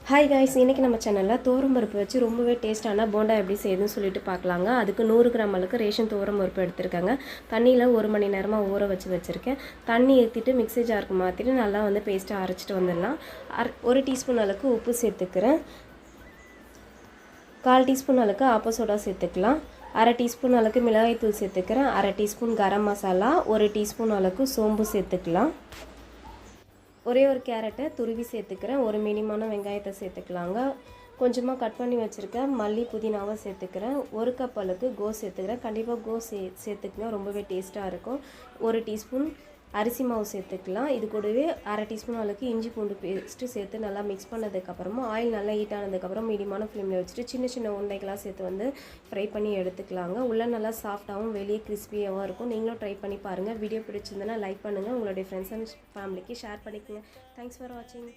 Hi guys, இன்றைக்கி நம்ம சேனலில் துவரம்பருப்பு வச்சு ரொம்பவே டேஸ்ட்டான போண்டா எப்படி செய்யுதுன்னு சொல்லிட்டு பார்க்கலாங்க. அதுக்கு 100 கிராம் அளவுக்கு ரேஷன் துவரம்பருப்பு எடுத்துருக்காங்க. தண்ணியில் 1 மணி நேரமாக ஊற வச்சுருக்கேன். தண்ணி ஏற்றிட்டு மிக்ஸி ஜாருக்கு மாற்றிட்டு நல்லா பேஸ்ட்டாக அரைச்சிட்டு வந்துடலாம். 1 டீஸ்பூன் அளவுக்கு உப்பு சேர்த்துக்கிறேன். 1/4 டீஸ்பூன் அளவுக்கு ஆப்ப சோடா சேர்த்துக்கலாம். 1/2 டீஸ்பூன் அளவுக்கு மிளகாய்த்தூள் சேர்த்துக்கிறேன். 1/2 டீஸ்பூன் கரம் மசாலா, 1 டீஸ்பூன் அளவுக்கு சோம்பு சேர்த்துக்கலாம். ஒரே ஒரு கேரட்டை துருவி சேர்த்துக்கிறேன். ஒரு மீடியமான வெங்காயத்தை சேர்த்துக்கலாங்க. கொஞ்சமாக கட் பண்ணி வச்சுருக்கேன் மல்லி புதினாவை சேர்த்துக்கிறேன். 1 கப் அளவுக்கு கோஸ் சேர்த்துக்கிறேன். கண்டிப்பாக கோஸ் சேர்த்துக்குங்க, ரொம்பவே டேஸ்ட்டாக இருக்கும். 1 டீஸ்பூன் அரிசி மாவு சேர்த்துக்கலாம். இது கூடவே 1/2 டீஸ்பூன் அளவுக்கு இஞ்சி பூண்டு பேஸ்ட்டு சேர்த்து நல்லா மிக்ஸ் பண்ணதுக்கப்புறமா ஆயில் நல்லா ஹீட் ஆனதுக்கப்புறம் மீடியமான ஃப்ளேமில் வச்சுட்டு சின்ன சின்ன உருண்டைகளாக சேர்த்து ஃப்ரை பண்ணி எடுத்துக்கலாங்க. உள்ளே நல்லா சாஃப்டாகவும் வெளியே கிறிஸ்பியாகவும் இருக்கும். நீங்களும் ட்ரை பண்ணி பாருங்கள். வீடியோ பிடிச்சிருந்தனா லைக் பண்ணுங்கள். உங்களுடைய ஃப்ரெண்ட்ஸ் அண்ட் ஃபேமிலிக்கு ஷேர் பண்ணிக்கோங்க. தேங்க்ஸ் ஃபார் வாட்சிங்.